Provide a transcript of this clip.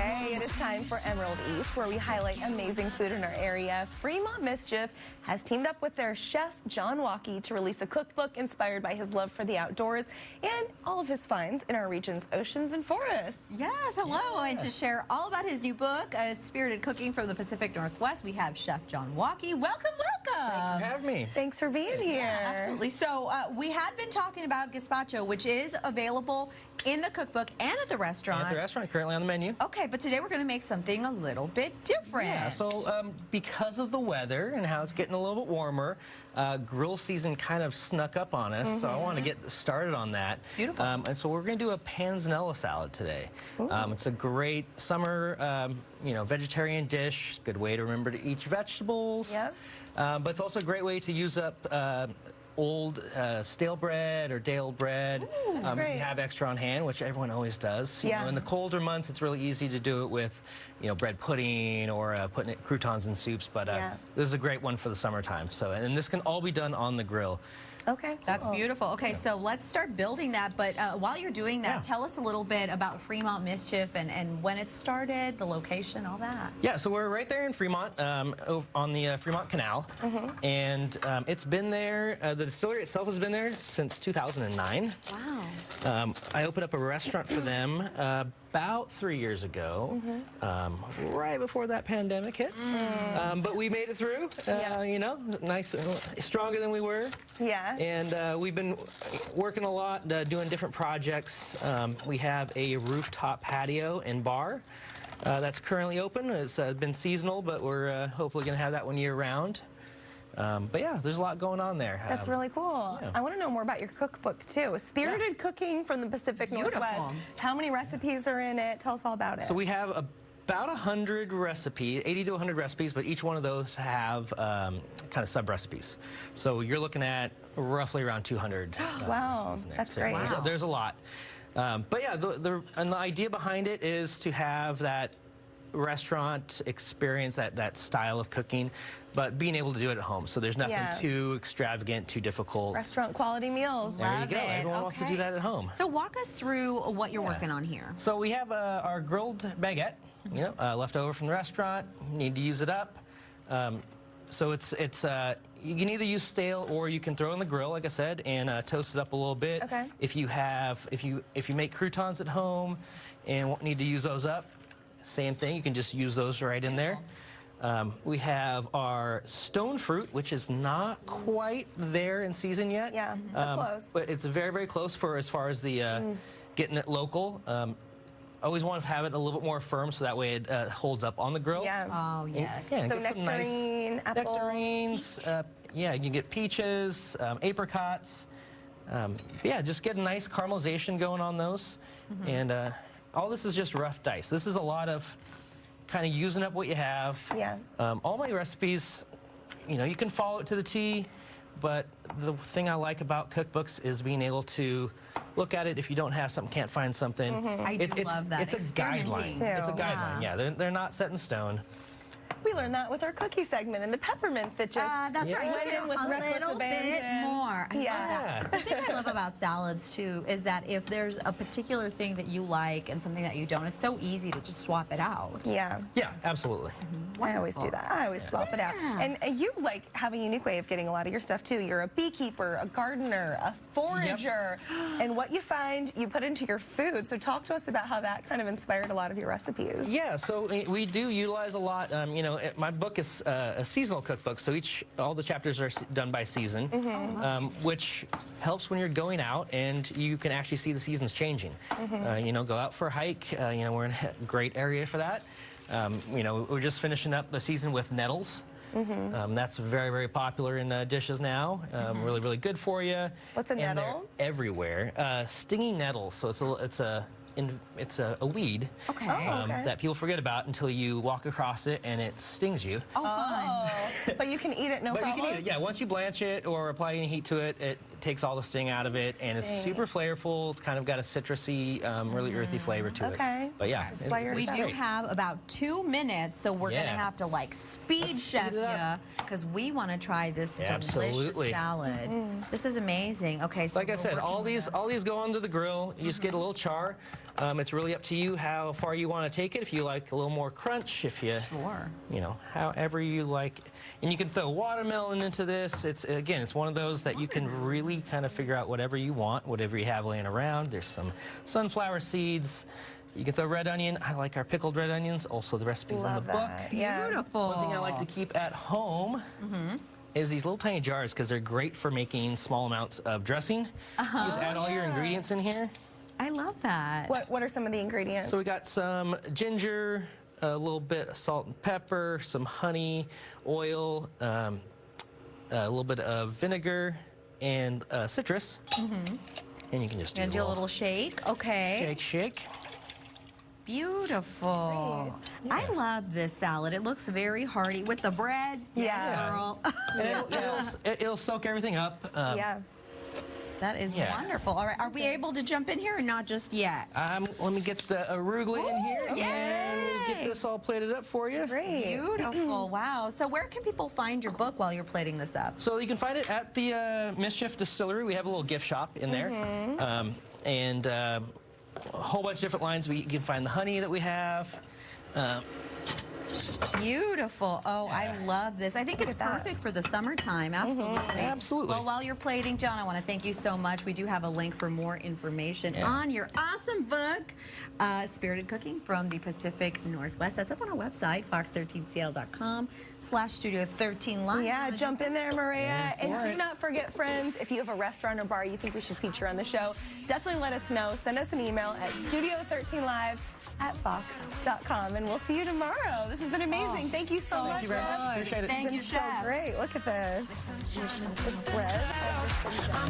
Hey, it is time for Emerald Eats, where we highlight amazing food in our area. Fremont Mischief has teamed up with their chef, John Walkie, to release a cookbook inspired by his love for the outdoors and all of his finds in our region's oceans and forests. Yes, hello, and to share all about his new book, Spirited Cooking from the Pacific Northwest, we have Chef John Walkie. Welcome, welcome. Thanks for having me. Thanks for being here. Yeah, absolutely. So we had been talking about gazpacho, which is available in the cookbook and at the restaurant. At the restaurant, currently on the menu. Okay, but today we're going to make something a little bit different. Yeah, so because of the weather and how it's getting a little bit warmer, grill season kind of snuck up on us, so I want to get started on that. Beautiful. And so we're going to do a panzanella salad today. It's a great summer, vegetarian dish. Good way to remember to eat your vegetables. Yep. But it's also a great way to use up old stale bread or day-old bread. Ooh, that's great. You have extra on hand, which everyone always does. You know, in the colder months, it's really easy to do it with, bread pudding or putting croutons in soups. But this is a great one for the summertime. So, and this can all be done on the grill. Okay, that's beautiful. Okay, so let's start building that. But while you're doing that, tell us a little bit about Fremont Mischief and when it started, the location, all that. Yeah, so we're right there in Fremont, on the Fremont Canal, and it's been there. The distillery itself has been there since 2009. Wow. I opened up a restaurant for them about 3 years ago, right before that pandemic hit. But we made it through, nice, stronger than we were. Yeah. And we've been working a lot, doing different projects. We have a rooftop patio and bar that's currently open. It's been seasonal, but we're hopefully going to have that one year-round. But yeah, there's a lot going on there. That's really cool. I want to know more about your cookbook too. Spirited Cooking from the Pacific Northwest. How many recipes are in it? Tell us all about it. So we have about 100 recipes, 80 to 100 recipes, but each one of those have kind of sub-recipes. So you're looking at roughly around 200 wow, recipes in there. That's so great. There's a lot. But yeah, the idea behind it is to have that restaurant experience, that style of cooking, but being able to do it at home. So there's nothing too extravagant, too difficult. Restaurant quality meals. There you go. Everyone wants to do that at home. So walk us through what you're working on here. So we have our grilled baguette, left over from the restaurant. You need to use it up. So it's you can either use stale or you can throw in the grill, like I said, and toast it up a little bit. Okay. If you make croutons at home and won't need to use those up, same thing. You can just use those right in there. We have our stone fruit, which is not quite there in season yet. Yeah, but close. But it's very, very close for as far as the getting it local. Always want to have it a little bit more firm so that way it holds up on the grill. Yeah. Oh, yes. Yeah, so get some nectarine, nice apple. nectarines. Yeah, you can get peaches, apricots. Yeah, just get a nice caramelization going on those. And all this is just rough dice. This is a lot of kind of using up what you have. Yeah. All my recipes, you can follow it to the T, but the thing I like about cookbooks is being able to look at it if you don't have something, can't find something. I do love that. It's a guideline. It's a guideline. Yeah, they're not set in stone. We learned that with our cookie segment and the peppermint that just that's right. went in with a little bit more. I love that. The thing I love about salads too is that if there's a particular thing that you like and something that you don't, it's so easy to just swap it out. Yeah. Yeah, absolutely. I always do that. I always swap it out. And you have a unique way of getting a lot of your stuff too. You're a beekeeper, a gardener, a forager, and what you find, you put into your food. So talk to us about how that kind of inspired a lot of your recipes. Yeah, so we do utilize a lot. My book is a seasonal cookbook, so all the chapters are done by season, which helps when you're going out and you can actually see the seasons changing. Go out for a hike. We're in a great area for that. We're just finishing up the season with nettles. That's very, very popular in dishes now. Really, really good for you. What's a nettle? They're everywhere. Stinging nettles. So it's a weed that people forget about until you walk across it and it stings you. Oh, fun. But you can eat it, no problem? But you can eat it, yeah. Once you blanch it or apply any heat to it, takes all the sting out of it, and it's super flavorful. It's kind of got a citrusy, really earthy flavor to it. But yeah, we do have about 2 minutes, so we're gonna have to like speed chef you because we want to try this delicious salad. This is amazing. Okay, so like I said, all these go onto the grill. You just get a little char. It's really up to you how far you want to take it. If you like a little more crunch, if you, you know, however you like. And you can throw watermelon into this. It's one of those that you can really kind of figure out whatever you want, whatever you have laying around. There's some sunflower seeds. You can throw red onion. I like our pickled red onions. Also, the recipe's in the book. Beautiful. One thing I like to keep at home is these little tiny jars because they're great for making small amounts of dressing. You just add all your ingredients in here. I love that. What are some of the ingredients? So we got some ginger, a little bit of salt and pepper, some honey, oil, a little bit of vinegar, and citrus. And you can just do a little shake. Okay. Shake, shake. Beautiful. I love this salad. It looks very hearty with the bread. Girl. And it'll soak everything up. That is wonderful. All right, are we able to jump in here or not just yet? Let me get the arugula in here and we'll get this all plated up for you. Great. Beautiful. Wow. So where can people find your book while you're plating this up? So you can find it at the Mischief Distillery. We have a little gift shop in there. And a whole bunch of different lines. You can find the honey that we have. Beautiful. Oh, I love this. I think it's perfect for the summertime. Absolutely. Absolutely. Well, while you're plating, John, I want to thank you so much. We do have a link for more information on your awesome book, Spirited Cooking from the Pacific Northwest. That's up on our website, fox13seattle.com/studio13live. Yeah, jump in there, Maria. And do not forget, friends, if you have a restaurant or bar you think we should feature on the show, definitely let us know. Send us an email at studio13live@fox.com, and we'll see you tomorrow. This has been amazing. Thank you so much. Thank you very much. Appreciate it. Thank you, Chef. So great. Look at this. This bread.